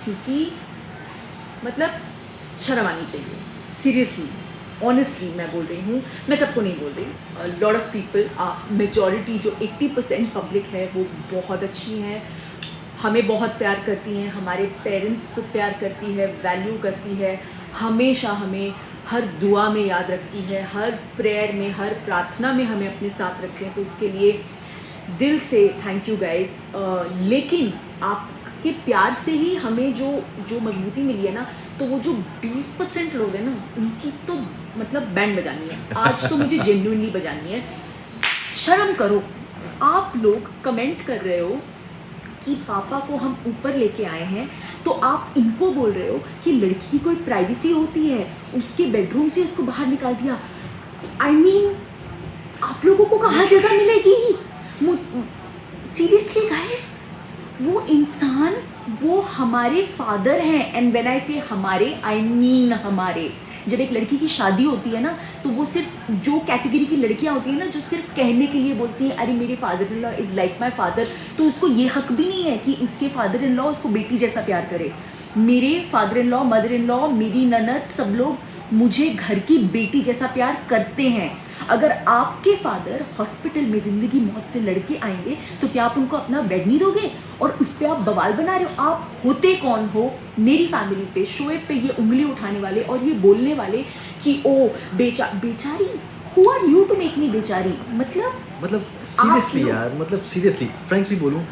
क्योंकि मतलब शर्म आनी चाहिए, सीरियसली ऑनेस्टली मैं बोल रही हूँ, मैं सबको नहीं बोल रही, लॉट ऑफ पीपल, मेजॉरिटी जो 80% पब्लिक है वो बहुत अच्छी है, हमें बहुत प्यार करती हैं, हमारे पेरेंट्स को प्यार करती है, वैल्यू करती है, हमेशा हमें हर दुआ में याद रखती है, हर प्रेयर में, हर प्रार्थना में हमें अपने साथ रखते हैं, तो उसके लिए दिल से थैंक यू गाइज। लेकिन आपके प्यार से ही हमें जो जो मजबूती मिली है ना, तो वो जो 20% लोग हैं ना, उनकी तो मतलब बैंड बजानी है, आज तो मुझे जेन्युइनली बजानी है। शर्म करो, आप लोग कमेंट कर रहे हो कि पापा को हम ऊपर लेके आए हैं, तो आप इनको बोल रहे हो कि लड़की की कोई प्राइवेसी होती है, उसके बेडरूम से उसको बाहर निकाल दिया। आई मीन आप लोगों को कहाँ जगह मिलेगी? सीरियसली गाइस, वो इंसान, वो हमारे फादर हैं, एंड व्हेन आई से हमारे, आई मीन हमारे। जब एक लड़की की शादी होती है ना, तो वो सिर्फ जो कैटेगरी की लड़कियां होती हैं ना, जो सिर्फ कहने के लिए बोलती हैं अरे मेरे father in law is like my father, तो उसको ये हक भी नहीं है कि उसके फादर इन लॉ उसको बेटी जैसा प्यार करे। मेरे father in law, mother in law, मेरी ननद, सब लोग मुझे घर की बेटी जैसा प्यार करते हैं। अगर आपके फादर हॉस्पिटल में ज़िंदगी मौत से लड़के आएंगे, तो क्या आप उनको अपना बेड नहीं दोगे? और उस पर आप बवाल बना रहे हो। आप होते कौन हो मेरी फैमिली पे, शोएब पे ये उंगली उठाने वाले और ये बोलने वाले कि ओ बेचारी? Who are you to make me बेचारी? मतलब सीरियसली यार, मतलब सीरियसली फ्रैंकली बोलूं,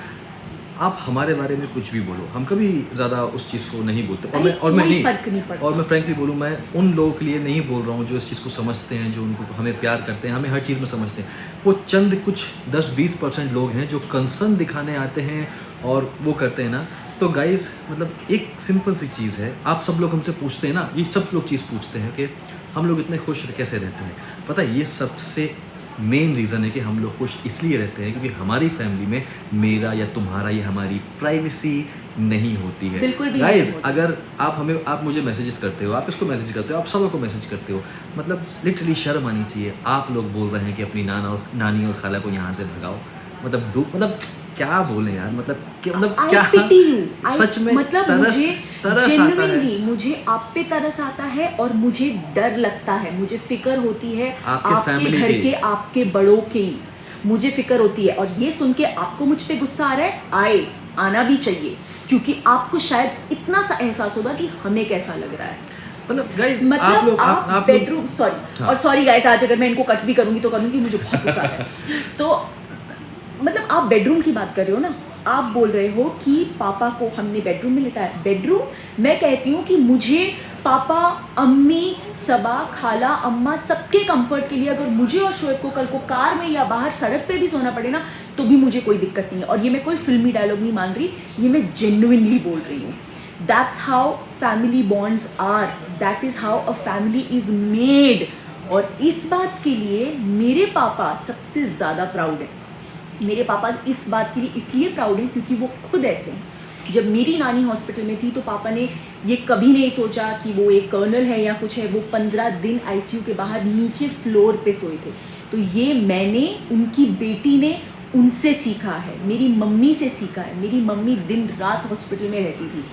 आप हमारे बारे में कुछ भी बोलो, हम कभी ज़्यादा उस चीज़ को नहीं बोलते। और मैं फ्रैंकली बोलूँ, मैं उन लोगों के लिए नहीं बोल रहा हूँ जो इस चीज़ को समझते हैं, जो उनको हमें प्यार करते हैं, हमें हर चीज़ में समझते हैं। वो चंद कुछ 10-20% लोग हैं जो कंसर्न दिखाने आते हैं और वो करते हैं ना। तो गाइज, मतलब एक सिंपल सी चीज़ है, आप सब लोग हमसे पूछते हैं ना, ये सब लोग चीज़ पूछते हैं कि हम लोग इतने खुश कैसे रहते हैं। पता है, ये सबसे मेन रीज़न है कि हम लोग खुश इसलिए रहते हैं क्योंकि हमारी फैमिली में मेरा या तुम्हारा या हमारी प्राइवेसी नहीं होती है। बिल्कुल भी गाइज, नहीं अगर आप मुझे मैसेजेस करते हो, आप इसको मैसेज करते हो, आप सब को मैसेज करते हो, मतलब लिटरली शर्म आनी चाहिए। आप लोग बोल रहे हैं कि अपनी नानी और खाला को यहाँ से भगाओ, मतलब क्या बोले यार, मतलब क्या सच में मतलब तरस जेन्युइनली मुझे आप पे तरस आता है और मुझे डर लगता है, मुझे फिक्र होती है आपके घर के, आपके बड़ों की मुझे फिक्र होती है। और ये सुन के आपको मुझ पे गुस्सा आ रहा है, आना भी चाहिए, क्योंकि आपको शायद इतना सा एहसास होगा कि हमें कैसा लग रहा है। मतलब आप बेडरूम, सॉरी, और सॉरी गाइस, आज अगर मैं इनको कट भी करूंगी तो करूंगी, मुझे बहुत गुस्सा आ रहा है। तो मतलब आप बेडरूम की बात कर रहे हो ना, आप बोल रहे हो कि पापा को हमने बेडरूम में लिटाया। बेडरूम, मैं कहती हूँ कि मुझे पापा, अम्मी, सबा, खाला, अम्मा, सबके कंफर्ट के लिए अगर मुझे और शोएब को कल को कार में या बाहर सड़क पे भी सोना पड़े ना, तो भी मुझे कोई दिक्कत नहीं है। और ये मैं कोई फिल्मी डायलॉग नहीं मान रही, ये मैं जेन्युइनली बोल रही हूँ। That's how family bonds are, that is how a family is made. और इस बात के लिए मेरे पापा सबसे ज़्यादा प्राउड है। मेरे पापा इस बात के लिए इसलिए प्राउड हैं क्योंकि वो खुद ऐसे हैं। जब मेरी नानी हॉस्पिटल में थी तो पापा ने ये कभी नहीं सोचा कि वो एक कर्नल है या कुछ है। वो 15 दिन आईसीयू के बाहर नीचे फ्लोर पे सोए थे। तो ये मैंने, उनकी बेटी ने उनसे सीखा है, मेरी मम्मी से सीखा है। मेरी मम्मी दिन रात हॉस्पिटल में रहती थी।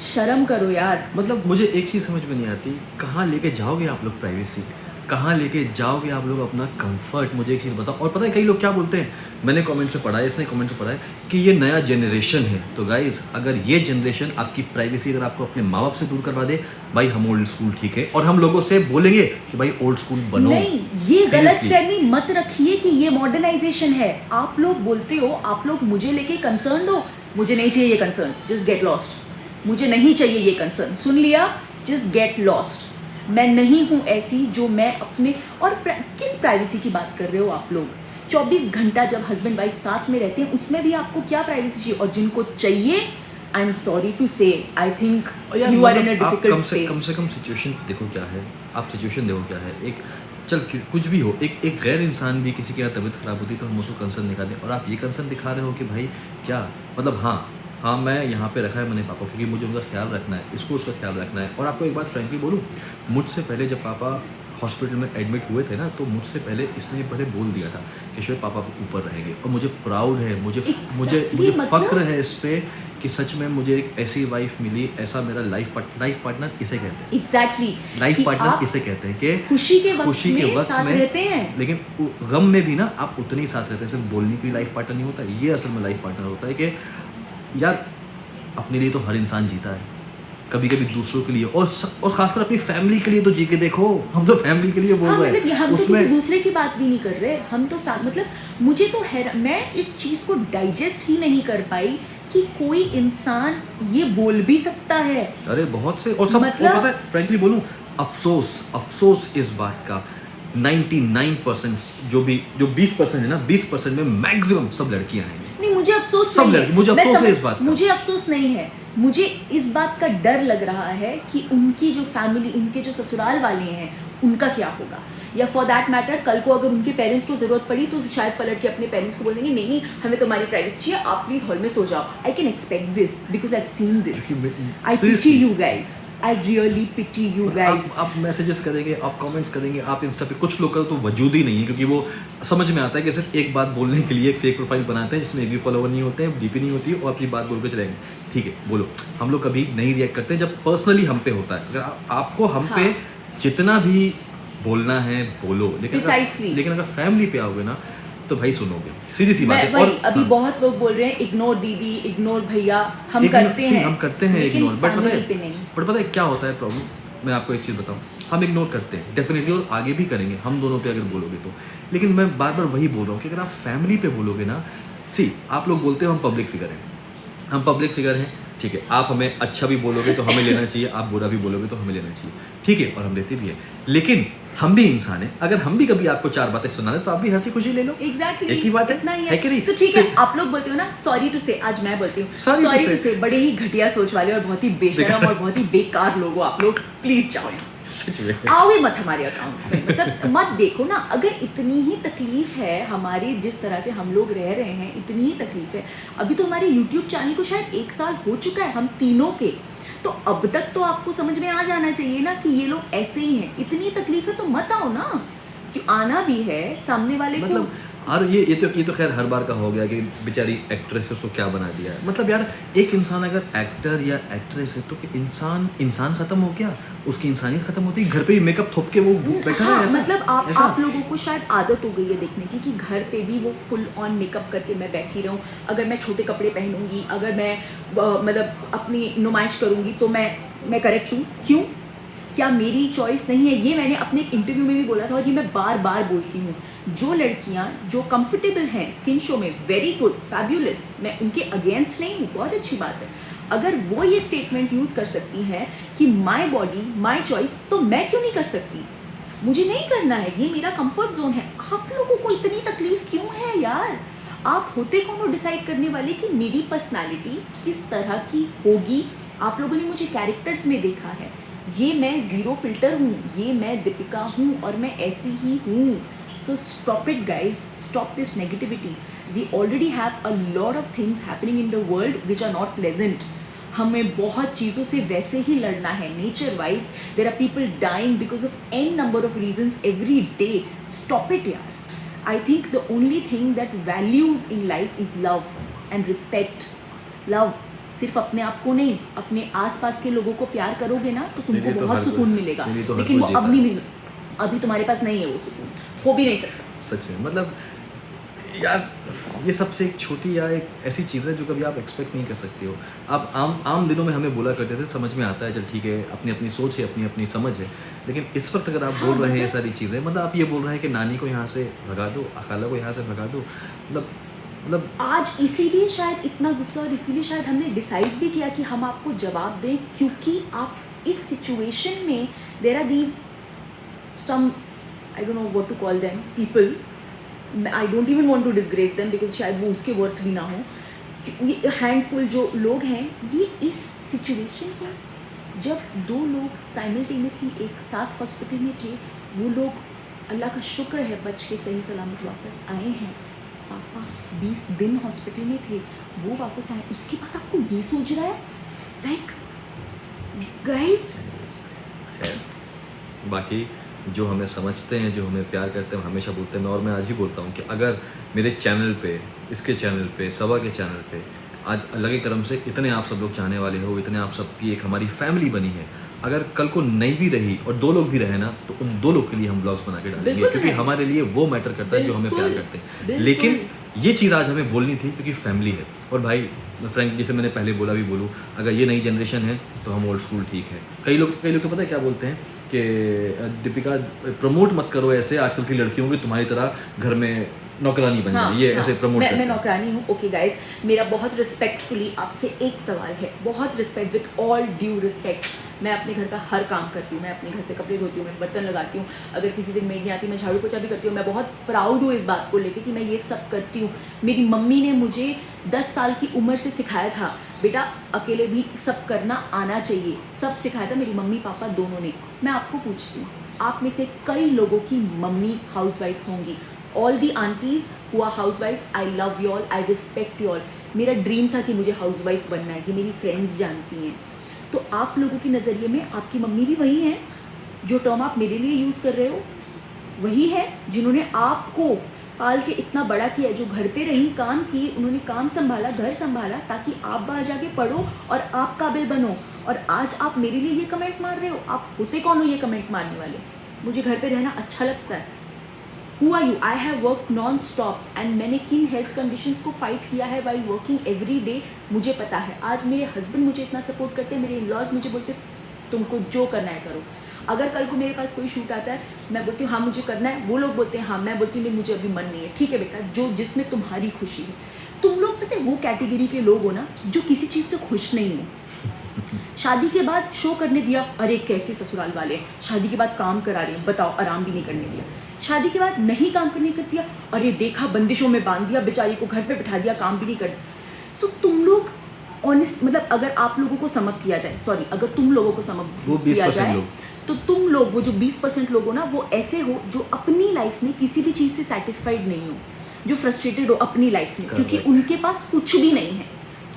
शर्म करो यार। मतलब मुझे एक चीज़ समझ में नहीं आती, कहाँ लेके जाओगे आप लोग प्राइवेसी, कहाँ लेके जाओगे आप लोग अपना कंफर्ट? मुझे एक चीज़ बताओ। और पता है कई लोग क्या बोलते हैं, मैंने कमेंट में पढ़ा है, इसने कमेंट में पढ़ा है कि ये नया जनरेशन है। तो गाइज, अगर ये जनरेशन आपकी प्राइवेसी अगर आपको अपने माँ बाप से दूर करवा दे, भाई हम ओल्ड स्कूल ठीक है, और हम लोगों से बोलेंगे कि भाई ओल्ड स्कूल बनो। नहीं, ये गलतफहमी मत रखिए कि ये मॉडर्नाइजेशन है। आप लोग बोलते हो, आप लोग मुझे लेके कंसर्न हो, मुझे नहीं चाहिए ये कंसर्न, जस्ट गेट लॉस्ट। मुझे नहीं चाहिए ये कंसर्न, सुन लिया, जस्ट गेट लॉस्ट। मैं नहीं हूँ ऐसी जो मैं अपने, और किस प्राइवेसी की बात कर रहे हो आप लोग? 24 घंटा जब हस्बैंड वाइफ साथ में रहते हैं, उसमें भी आपको क्या प्राइवेसी चाहिए? और जिनको चाहिए, I am sorry to say, I think you are in a difficult space. कम से कम सिचुएशन देखो क्या है, आप सिचुएशन देखो क्या है। एक चल कुछ भी हो, एक गैर इंसान भी किसी की तबीयत खराब होती है तो हम उसको कंसर्न दिखा दें, और आप ये कंसर्न दिखा रहे हो कि भाई क्या मतलब, हाँ मैं यहाँ पे रखा है मैंने पापा, क्योंकि मुझे उनका ख्याल रखना है, इसको उसका ख्याल रखना है। और आपको एक बात फ्रैंकली बोलूँ, मुझसे पहले जब पापा हॉस्पिटल में एडमिट हुए थे ना, तो मुझसे पहले इसने पहले बोल दिया था कि शायद पापा ऊपर रहेंगे। और मुझे प्राउड है, मुझे फक्र है इस पर कि सच में मुझे एक ऐसी वाइफ मिली, ऐसा मेरा लाइफ पार्टनर इसे कहते हैं। एग्जैक्टली, लाइफ पार्टनर इसे कहते हैं कि खुशी के वक्त साथ में रहते हैं, लेकिन गम में भी ना आप उतने ही साथ रहते हैं। सिर्फ बोलने के लिए लाइफ पार्टनर नहीं होता, ये असल में लाइफ पार्टनर होता है कि यार अपने लिए तो हर इंसान जीता है, कभी कभी दूसरों के लिए और खासकर अपनी फैमिली के लिए तो जी के देखो। हम तो फैमिली के लिए बोल रहे हैं, हम तो किसी दूसरे की बात भी नहीं कर रहे, हम तो मतलब मुझे तो मैं इस चीज़ को डाइजेस्ट ही नहीं कर पाई कि कोई इंसान ये बोल भी सकता है। अरे बहुत से, और सब मतलब, पता है फ्रैंकली बोलूं, अफसोस इस बात का 99% जो 20% है ना, 20% में मैक्सिमम सब लड़कियां हैं। नहीं, मुझे अफसोस सब लड़की, मुझे अफसोस है इस बात का। मुझे अफसोस नहीं है, मुझे इस बात का डर लग रहा है कि उनकी जो फैमिली, उनके जो ससुराल वाले हैं, उनका क्या होगा, या फॉर दैट मैटर कल को अगर उनके पेरेंट्स को ज़रूरत पड़ी तो शायद पलट के अपने पेरेंट्स को बोल देंगे नहीं हमें तुम्हारी प्राइवेसी चाहिए, आप प्लीज़ हॉल में सो जाओ। I can expect this because I have seen this. I pity you guys, I really pity you guys. आप मैसेजेस करेंगे, आप कमेंट्स करेंगे, आप इंस्टा पे, कुछ लोग का तो वजूद ही नहीं है, क्योंकि वो समझ में आता है कि सिर्फ एक बात बोलने के लिए एक फेक प्रोफाइल बनाते हैं जिसमें एक भी फॉलोवर नहीं होते हैं, डीपी नहीं होती है, और अपनी बात बोल के चलेंगे। ठीक है, बोलो। हम लोग कभी नहीं रिएक्ट करते जब पर्सनली हम पे होता है। अगर आपको हम पे जितना भी बोलना है बोलो, लेकिन अगर फैमिली पे आओगे ना तो भाई सुनोगे, सीधी सी बात है। और अभी बहुत लोग बोल रहे हैं इग्नोर दीदी, इग्नोर भैया, हम करते हैं इग्नोर, बट पता है क्या होता है प्रॉब्लम। मैं आपको एक चीज़ बताऊं, हम इग्नोर करते हैं डेफिनेटली, और आगे भी करेंगे हम दोनों पे अगर बोलोगे तो। लेकिन मैं बार बार वही बोल रहा हूँ कि अगर आप फैमिली पे बोलोगे ना, आप लोग बोलते हो हम पब्लिक फिगर हैं, हम पब्लिक फिगर हैं, ठीक है, आप हमें अच्छा भी बोलोगे तो हमें लेना चाहिए, आप बुरा भी बोलोगे तो हमें लेना चाहिए, ठीक है, और हम लेते भी हैं। लेकिन हम भी इंसान हैं, अगर हम भी कभी आपको 4 बातें सुना दें तो आप भी हंसी खुशी ले लो। एग्जैक्टली, एक ही बात है कि नहीं? तो ठीक है, आप लोग बोलते हो ना सॉरी टू से, आज मैं बोलती हूँ सॉरी टू से। बड़े ही घटिया सोच वाले और बहुत ही बेशरम और बहुत ही बेकार लोग हो आप लोग, प्लीज जाओ आओ ही मत हमारे अकाउंट में, मतलब मत देखो ना। अगर इतनी ही तकलीफ है हमारी, जिस तरह से हम लोग रह रहे हैं, इतनी ही तकलीफ है। अभी तो हमारे YouTube चैनल को शायद 1 साल हो चुका है हम तीनों के, तो अब तक तो आपको समझ में आ जाना चाहिए ना कि ये लोग ऐसे ही हैं। इतनी तकलीफ है तो मत आओ ना, क्यों आना भी है सामने वाले मतलब, को। और ये तो खैर हर बार का हो गया कि बेचारी एक्ट्रेस को क्या बना दिया है। मतलब यार, एक इंसान अगर एक्टर या एक्ट्रेस है तो इंसान खत्म हो गया, उसकी इंसानियत खत्म होती है। घर पे ही मेकअप थोप के वो बैठा है ऐसा। मतलब आप लोगों को शायद आदत हो गई है देखने की कि घर पे भी वो फुल ऑन मेकअप करके मैं बैठी रहूं। अगर मैं छोटे कपड़े पहनूंगी, अगर मैं मतलब अपनी नुमाइश करूंगी तो मैं करेक्ट हूँ। क्यों? क्या मेरी चॉइस नहीं है? ये मैंने अपने एक इंटरव्यू में भी बोला था और ये मैं बार बार बोलती हूँ। जो लड़कियाँ जो कंफर्टेबल हैं स्किन शो में, वेरी गुड, फैब्यूलस, मैं उनके अगेंस्ट नहीं हूँ, बहुत अच्छी बात है। अगर वो ये स्टेटमेंट यूज़ कर सकती हैं कि माई बॉडी माई चॉइस, तो मैं क्यों नहीं कर सकती? मुझे नहीं करना है, ये मेरा कंफर्ट जोन है। आप लोगों को इतनी तकलीफ क्यों है यार? आप होते कौन हो डिसाइड करने वाले कि मेरी पर्सनालिटी किस तरह की होगी? आप लोगों ने मुझे कैरेक्टर्स में देखा है, ये मैं ज़ीरो फिल्टर हूँ, ये मैं दीपिका हूँ और मैं ऐसी ही हूँ। So stop it guys, stop this negativity. We already have a lot of things happening in the world which are not pleasant. हमें बहुत चीज़ों से वैसे ही लड़ना है। Nature wise there are people dying because of an number of reasons every day. Stop it यार। I think the only thing that values in life is love and respect. Love सिर्फ अपने आप को नहीं, अपने आसपास के लोगों को प्यार करोगे ना तो तुमको बहुत सुकून मिलेगा। लेकिन वो अब नहीं मिल, अभी तुम्हारे पास नहीं है वो सुकून, हो भी नहीं सकता। सच में, मतलब यार ये सबसे एक छोटी या एक ऐसी चीज़ है जो कभी आप एक्सपेक्ट नहीं कर सकते हो। आप आम दिनों में हमें बोला करते थे, समझ में आता है, चल ठीक है, अपनी अपनी सोच है, अपनी अपनी समझ है। लेकिन इस वक्त अगर आप बोल रहे हैं ये सारी चीज़ें, मतलब आप ये बोल रहे हैं कि नानी को यहाँ से भगा दो, खाला को यहाँ से भगा दो, मतलब आज इसीलिए शायद इतना गुस्सा, और इसीलिए शायद हमने डिसाइड भी किया कि हम आपको जवाब दें, क्योंकि आप इस सिचुएशन में there are these some, I don't know what to call them, people, I don't even want to disgrace them because शायद वो उसके वर्थ भी ना हो। ये हैंडफुल जो लोग हैं, ये इस सिचुएशन में जब 2 लोग साइमल्टेनियसली एक साथ हॉस्पिटल में थे, वो लोग अल्लाह का शुक्र है बच के सही सलामत वापस आए हैं। पापा 20 दिन हॉस्पिटल में थे, वो वापस आए, उसके बाद आपको ये सोच रहा है? लाइक गाइस, बाकी जो हमें समझते हैं, जो हमें प्यार करते हैं, हमेशा बोलते हैं, और मैं आज ही बोलता हूँ कि अगर मेरे चैनल पे, इसके चैनल पे, सवा के चैनल पे आज अल्लाह के करम से इतने आप सब लोग चाहने वाले हो, इतने आप सबकी एक हमारी फैमिली बनी है। अगर कल को नहीं भी रही और 2 लोग भी रहे ना, तो उन 2 लोग के लिए हम ब्लॉग्स बना के डालेंगे, बिल्कुल क्योंकि है। हमारे लिए वो मैटर करता है जो हमें प्यार बिल्कुल, करते हैं। बिल्कुल। लेकिन ये चीज़ आज हमें बोलनी थी क्योंकि फैमिली है। और भाई फ्रैंक, जैसे मैंने पहले बोला भी बोलूँ, अगर ये नई जनरेशन है तो हम ओल्ड स्कूल ठीक है। कई लोग तो पता है क्या बोलते हैं कि दीपिका प्रमोट मत करो ऐसे आजकल की लड़कियों की, तुम्हारी तरह घर में नौकरानी बन जाए, ये ऐसे प्रमोट मैं करते हैं। नौकरानी हूँ। ओके गाइस, मेरा बहुत रिस्पेक्टफुली आपसे एक सवाल है, बहुत respect, with all due respect. मैं अपने घर का हर काम करती हूँ, मैं अपने घर पे कपड़े धोती हूँ, मैं बर्तन लगाती हूँ, अगर किसी दिन मेड नहीं आती मैं झाड़ू पोछा भी करती हूँ। मैं बहुत प्राउड हूँ इस बात को लेके कि मैं ये सब करती हूँ। मेरी मम्मी ने मुझे 10 साल की उम्र से सिखाया था, बेटा अकेले भी सब करना आना चाहिए, सब सिखाया था मेरी मम्मी पापा दोनों ने। मैं आपको पूछती हूँ, आप में से कई लोगों की मम्मी हाउसवाइफ्स होंगी। All the aunties who are हाउसवाइफ्स, I love you all, I respect you all. मेरा ड्रीम था कि मुझे हाउसवाइफ बनना है, कि मेरी फ्रेंड्स जानती हैं। तो आप लोगों के नज़रिए में आपकी मम्मी भी वही है, जो टर्म आप मेरे लिए यूज़ कर रहे हो वही है, जिन्होंने आपको पाल के इतना बड़ा किया, जो घर पे रही, काम की, उन्होंने काम संभाला, घर संभाला, ताकि आप बाहर जाके पढ़ो और आप काबिल बनो। और आज आप मेरे लिए ये कमेंट मार रहे हो, आप होते कौन हो ये कमेंट मारने वाले? मुझे घर पे रहना अच्छा लगता है। Who are you? I have worked non-stop and मैंने किन हेल्थ कंडीशंस को फाइट किया है while working every day, मुझे पता है। आज मेरे हस्बैंड मुझे इतना सपोर्ट करते हैं, मेरे इन-लॉज मुझे बोलते तुमको जो करना है करो। अगर कल को मेरे पास कोई शूट आता है, मैं बोलती हूँ हाँ मुझे करना है, वो लोग बोलते हैं हाँ, मैं बोलती हूँ नहीं मुझे अभी मन नहीं है। ठीक है बेटा, जो जिसमें तुम्हारी खुशी है। तुम लोग पता है वो कैटेगरी के लोग हो ना जो किसी चीज़ से खुश नहीं हो। शादी के बाद शो करने दिया, अरे कैसे ससुराल वाले, शादी के बाद काम करा रही हैं, बताओ आराम भी नहीं करने दिया। शादी के बाद नहीं काम करने कर दिया, अरे देखा बंदिशों में बांध दिया, बेचारी को घर पे बिठा दिया, काम भी नहीं कर। सो तुम लोग ऑनेस्ट, मतलब अगर आप लोगों को समअप किया जाए, सॉरी अगर तुम लोगों को समअप किया जाए, तो तुम लोग वो जो 20% लोग हो ना, वो ऐसे हो जो अपनी लाइफ में किसी भी चीज़ से सेटिस्फाइड नहीं हो, जो फ्रस्ट्रेटेड हो अपनी लाइफ में, क्योंकि उनके पास कुछ भी नहीं है,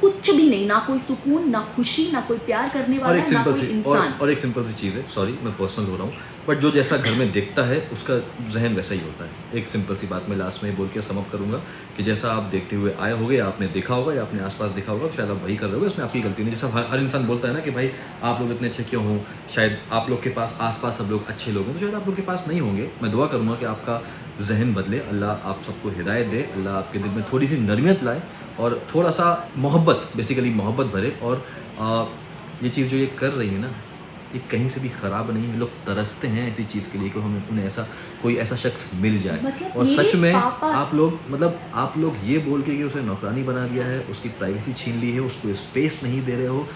कुछ भी नहीं, ना कोई सुकून, ना खुशी, ना कोई प्यार करने वाला, ना कोई इंसान। और एक सिंपल सी चीज़ है, सॉरी मैं पर्सनल हो रहा हूँ, बट जो जैसा घर में देखता है उसका जहन वैसा ही होता है। एक सिंपल सी बात मैं लास्ट में बोल के समअप करूँगा कि जैसा आप देखते हुए आए होगे, आपने देखा होगा या अपने आसपास देखा होगा, तो शायद आप वही कर रहे होगे, उसमें आपकी गलती नहीं। जैसा हर इंसान बोलता है ना कि भाई आप लोग इतने अच्छे क्यों हों, शायद आप लोग के पास आसपास सब लोग अच्छे लोग हैं, तो शायद आप लोग के पास नहीं होंगे। मैं दुआ करूँगा कि आपका जहन बदले, अल्लाह आप सबको हिदायत दे, अल्लाह आपके दिल में थोड़ी सी नरमियत लाए और थोड़ा सा मोहब्बत, बेसिकली मोहब्बत भरे। और ये चीज़ जो ये कर रही है ना, ये कहीं से भी ख़राब नहीं है। लोग तरसते हैं ऐसी चीज़ के लिए कि हमें उन्हें ऐसा कोई ऐसा शख्स मिल जाए। मतलब और सच में पापा आप लोग ये बोल के कि उसे नौकरानी बना दिया है, उसकी प्राइवेसी छीन ली है, उसको स्पेस नहीं दे रहे हो,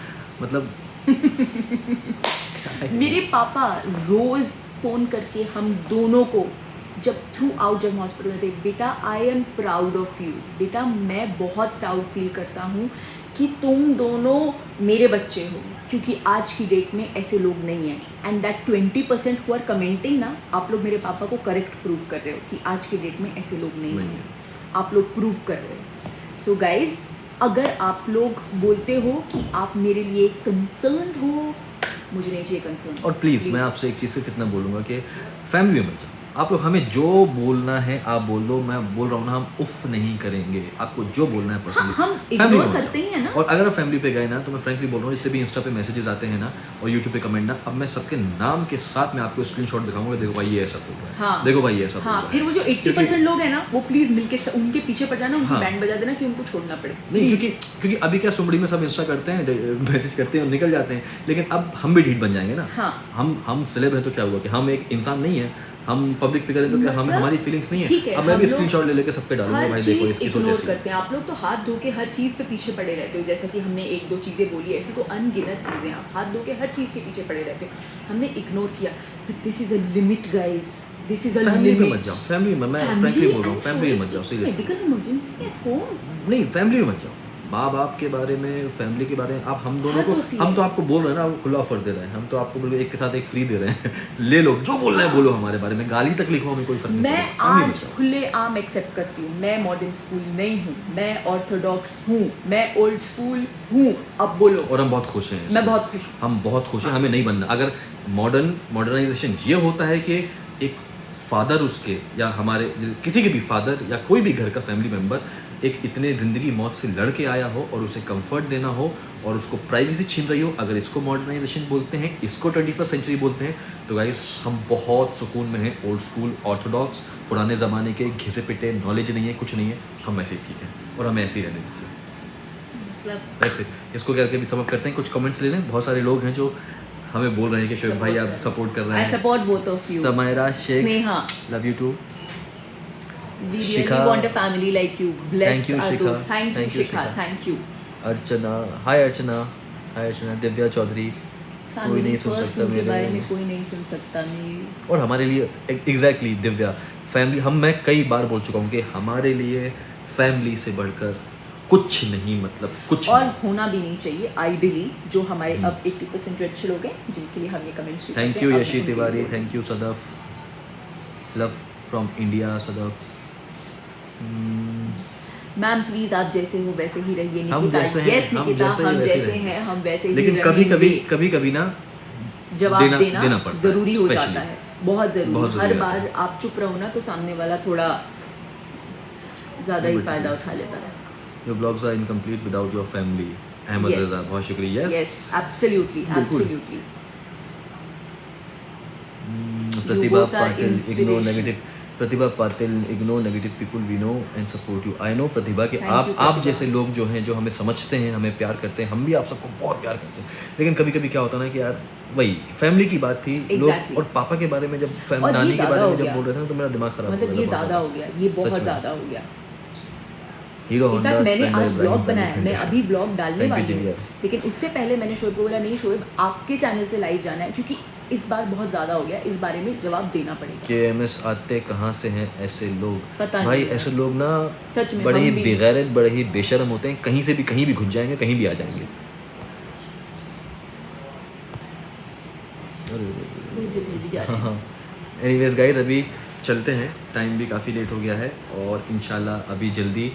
मतलब मेरे पापा रोज़ फ़ोन करके हम दोनों को, जब थ्रू आउट जब हॉस्पिटल में थे, बेटा I am proud of you, बेटा मैं बहुत प्राउड फील करता हूँ कि तुम दोनों मेरे बच्चे हो, क्योंकि आज की डेट में ऐसे लोग नहीं हैं। And that 20% who are commenting ना, आप लोग मेरे पापा को करेक्ट प्रूव कर रहे हो कि आज की डेट में ऐसे लोग नहीं हैं, आप लोग प्रूव कर रहे हो। सो गाइज, अगर आप लोग बोलते हो कि आप मेरे लिए कंसर्न हो, मुझे नहीं चाहिए कंसर्न। और प्लीज़ मैं आपसे एक चीज़ सिर्फ इतना बोलूँगा कि फैमिली में बच्चा, आप लोग हमें जो बोलना है आप बोल दो, मैं बोल रहा हूँ ना, हम उफ नहीं करेंगे, आपको जो बोलना है पर्सनली हम इग्नोर करते ही हैं ना। और अगर आप फैमिली पे गए ना, तो मैं फ्रैंकली बोल रहा हूँ, जितने भी इंस्टा पे मैसेजेस आते हैं ना और यूट्यूब पे कमेंट ना, अब मैं सबके नाम के साथ मैं आपको स्क्रीनशॉट दिखाऊंगा, देखो भाई ये ऐसा बोल रहा है, हाँ, देखो भाई ये ऐसा हाँ, फिर वो जो 80% लोग हैं ना, वो प्लीज मिलके उनके पीछे पड़ जाना, उनको बैंड बजा देना कि उनको छोड़ना पड़े। नहीं, क्योंकि अभी क्या सुमड़ी में सब इंस्टा करते हैं, मैसेज करते हैं और निकल जाते हैं, लेकिन अब हम भी ढीठ बन जाएंगे ना। हाँ। हम सेलेब हैं तो क्या हुआ कि हम एक इंसान नहीं है, हम पब्लिक फिगर है तो क्या हम हमारी फीलिंग्स नहीं है। अब मैं भी स्क्रीनशॉट ले लेके सब पे डालूंगा, भाई देखो इसकी इग्नोर करते हैं आप लोग, तो हाथ धो के हर चीज़ पे पीछे पड़े रहते हो। जैसा कि हमने 1-2 चीज़ें बोली, ऐसी तो अनगिनत चीज़ें, आप हाथ धो के हर चीज़ के पीछे पड़े रहते हो। हमने इग्नोर किया, this is a limit guys, this is a limit. मत जाओ फैमिली में, मैं फ्रैंकली बोल रहा हूँ, फैमिली में मत जाओ, seriously. Medical emergency at home नहीं, फैमिली में मत जाओ। माँ बाप के बारे में, फैमिली के बारे में, आप हम दोनों को, हम तो आपको बोल रहे हैं ना, खुला ऑफर दे रहे हैं, हम तो आपको बोल एक के साथ एक फ्री दे रहे हैं, ले लो जो बोलना है बोलो हमारे बारे में, गाली तक लिखो, हमें कोई फर्क नहीं पड़ता। मैं आज खुले आम एक्सेप्ट करती हूँ, मैं मॉडर्न स्कूल नहीं हूँ, मैं ऑर्थोडॉक्स हूँ, मैं ओल्ड स्कूल हूँ, अब बोलो। और हम बहुत खुश हैं, मैं बहुत खुश हूँ, हम बहुत खुश हैं, हमें नहीं बनना। अगर मॉडर्नाइजेशन ये होता है कि एक फादर उसके या हमारे किसी के भी फादर या कोई भी घर का फैमिली मेम्बर एक इतने ज़िंदगी मौत से लड़ के आया हो और उसे कंफर्ट देना हो और उसको प्राइवेसी छीन रही हो, अगर इसको मॉडर्नाइजेशन बोलते हैं, इसको 21st सेंचुरी बोलते हैं, तो गाइस हम बहुत सुकून में हैं। ओल्ड स्कूल ऑर्थोडॉक्स पुराने ज़माने के घिसे पिटे, नॉलेज नहीं है, कुछ नहीं है, हम ऐसे ही ठीक हैं और हमें ऐसे ही रहने दीजिए। That's it. इसको करके भी समझ करते हैं, कुछ कमेंट्स ले लें। बहुत सारे लोग हैं जो हमें बोल रहे हैं कि शोएब भाई आप सपोर्ट कर रहे हैं। I support both of you. Samaira Shaikh, Sneha, love you too. we really Shikha. want a family like you. Blessed Thank you, are Shikha. those. Thank you, Thank you, Shikha. Shikha. Thank you. अर्चना, हाय अर्चना, हाय अर्चना। दिव्या चौधरी, कोई Family नहीं सुन first, सकता उनके बारे में मेरे, कोई नहीं सुन सकता मेरी। और हमारे लिए एग्जैक्टली दिव्या फैमिली, मैं कई बार बोल चुका हूँ कि हमारे लिए फैमिली से बढ़कर कुछ नहीं, मतलब कुछ और नहीं। होना भी नहीं चाहिए आइडियली, जो हमारे अब 80% जो अच्छे लोग हैं जिनके लिए हम ये कमेंट्स भी थैंक करते यू हैं, अब यशी उनके तिवारी, लिए thank you Sadaf, love from India Sadaf. Ma'am please आप जैसे हो वैसे ही रहिए हम निकिता। जैसे हैं, यस हम निकिता, जैसे ही हम वैसे जैसे रहेंगे। हैं हम वैसे ही लेकिन कभी कभी ना जवाब देना पड़ता है, जरूरी हो especially। जाता है, बहुत बहुत जरूरी। जरूरी हर होता बार है। आप चुप रहो ना तो सामने वाला थोड़ा ज्यादा ही बिल्कुल। फायदा उठा लेता है। Your blogs are incomplete without your family. Ahmad Yes. Raza, बहुत शुक्रिया। यस एब्सोल्युटली बिल्कुल। Absolutely. Pratibha both are Patil, ignore inspiration. Negative. Pratibha Patil, ignore negative people, we know and support you. I know Pratibha कि Thank आप you, प्रतिभा। जैसे लोग जो हैं, जो हमें समझते हैं, हमें प्यार करते हैं, हम भी आप सबको बहुत प्यार करते हैं। लेकिन कभी कभी क्या होता है ना कि यार वही फैमिली की बात थी, Exactly. लोग और पापा के बारे में जब और ये नानी के ज़्यादा बारे हो में जब गया। बोल रहे थे ना, तो मेरा दिमाग खराब हो मतलब गया ये था बहुत ज्यादा हो गया, ये सच बहुत में। ज्यादा हो गया। हीरो होंडा इनफैक्ट मैंने स्प्लेंडर आज ब्लॉग इब्राहिम बनाया है, मैं खान। अभी ब्लॉग डालने Thank you, वाली हूँ, जिया। लेकिन उससे पहले मैंने शोएब को बोला नहीं शोएब आपके चैनल से लाइव जाना है, क्योंकि इस बार बहुत ज़्यादा हो गया, इस बारे में जवाब देना पड़ेगा। KMS आते कहाँ से हैं ऐसे लोग? पता भाई नहीं। ऐसे लोग ना सच में बड़े ही हम भी- बेगैरत, बड़े ही बेशर्म होते हैं, कहीं से भी कहीं भी घुस जाएंगे, कहीं भी आ जाएंगे। हाँ। एनीवेज गाइस, अभी चलते हैं, टाइम भी काफ़ी लेट हो गया है और इंशाल्लाह अभी जल्दी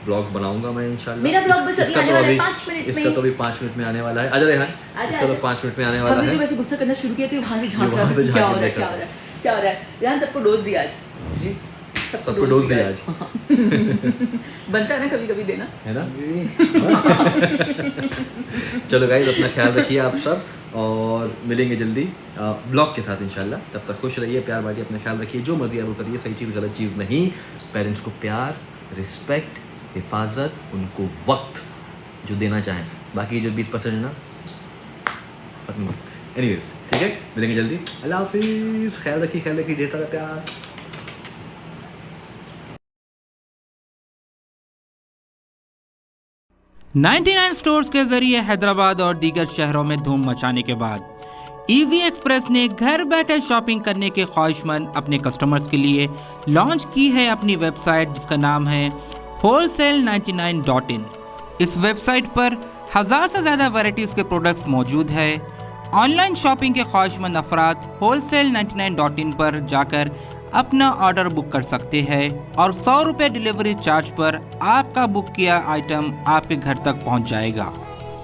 ब्लॉग बनाऊंगा मैं इंशाल्लाह। मेरा ब्लॉग बस अभी इसका आने तो वाला है अभी 5 मिनट में। इसका तो अभी 5 मिनट में आने वाला है। आजा रेहान, आजा, इसका तो आजा। 5 मिनट में आने वाला हमने है। जो वैसे गुस्सा करना शुरू किया तो वहाँ से झांक वहाँ रहा से था, क्या झांक हो रहा है देखा। क्या हो रहा है क्या हो रहा है। रेहान सबको डोज दिया आज, सबको डोज दिया आज, बनता है ना कभी कभी देना। है ना? चलो गाइस, अपना ख्याल रखिए आप सब और मिलेंगे जल्दी ब्लॉग के साथ इंशाल्लाह। तब तक खुश रहिए, प्यार बांटिए, अपना ख्याल रखिए, जो मर्जी आप वो करिए, सही चीज़ गलत चीज़ नहीं। पेरेंट्स को प्यार, रिस्पेक्ट, हिफाजत, उनको वक्त जो देना चाहें, बाकी जो 20% है ना, एनीवेज ठीक है, मिलेंगे जल्दी। अल्लाह हाफिज़, ख्याल रखिए, ढेर सारा प्यार। 99 स्टोर्स के जरिए हैदराबाद और दीगर शहरों में धूम मचाने के बाद इजी एक्सप्रेस ने घर बैठे शॉपिंग करने के ख्वाहिशमंद अपने कस्टमर्स के लिए लॉन्च की है अपनी वेबसाइट, जिसका नाम है wholesale99.in। इस वेबसाइट पर 1000 से ज़्यादा वैरायटीज़ के प्रोडक्ट्स मौजूद है। ऑनलाइन शॉपिंग के ख्वाहिशमंद अफराद wholesale99.in पर जाकर अपना ऑर्डर बुक कर सकते हैं और 100 रुपये डिलीवरी चार्ज पर आपका बुक किया आइटम आपके घर तक पहुंच जाएगा।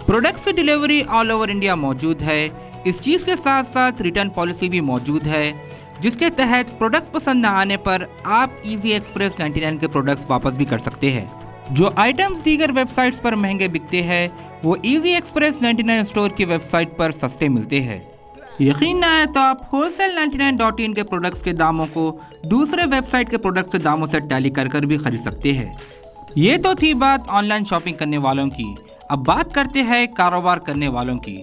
प्रोडक्ट्स की डिलीवरी ऑल ओवर इंडिया मौजूद है। इस चीज़ के साथ साथ रिटर्न पॉलिसी भी मौजूद है, जिसके तहत प्रोडक्ट पसंद न आने पर आप इजी एक्सप्रेस 99 के प्रोडक्ट्स वापस भी कर सकते हैं। जो आइटम्स दीगर वेबसाइट्स पर महंगे बिकते हैं वो इजी एक्सप्रेस 99 स्टोर की वेबसाइट पर सस्ते मिलते हैं। यकीन ना आए तो आप wholesale99.in के प्रोडक्ट्स के दामों को दूसरे वेबसाइट के प्रोडक्ट्स के दामों से टैली कर भी खरीद सकते हैं। ये तो थी बात ऑनलाइन शॉपिंग करने वालों की। अब बात करते हैं कारोबार करने वालों की।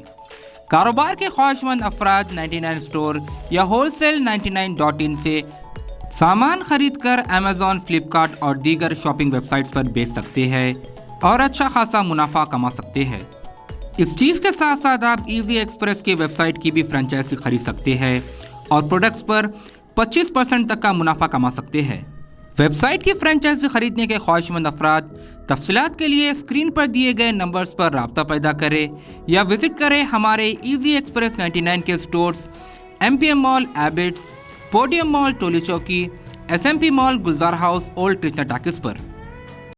कारोबार के ख्वाहिशमंद अफराद 99 स्टोर या wholesale99.in से सामान खरीद कर अमेज़ॉन, फ्लिपकार्ट और दीगर शॉपिंग वेबसाइट्स पर बेच सकते हैं और अच्छा खासा मुनाफा कमा सकते हैं। इस चीज़ के साथ साथ आप इजी एक्सप्रेस की वेबसाइट की भी फ्रेंचाइजी खरीद सकते हैं और प्रोडक्ट्स पर 25% तक का मुनाफा कमा सकते हैं। वेबसाइट की फ्रेंचाइजी खरीदने के ख्वाहिशमंद अफराद तफसीलात के लिए स्क्रीन पर दिए गए नंबर्स पर राब्ता पैदा करें या विजिट करें हमारे इजी एक्सप्रेस 99 के स्टोर्स MPM मॉल एबिट्स, podium mall Toli Chowki, SMP mall Gulzar house, old Krishna talkies पर।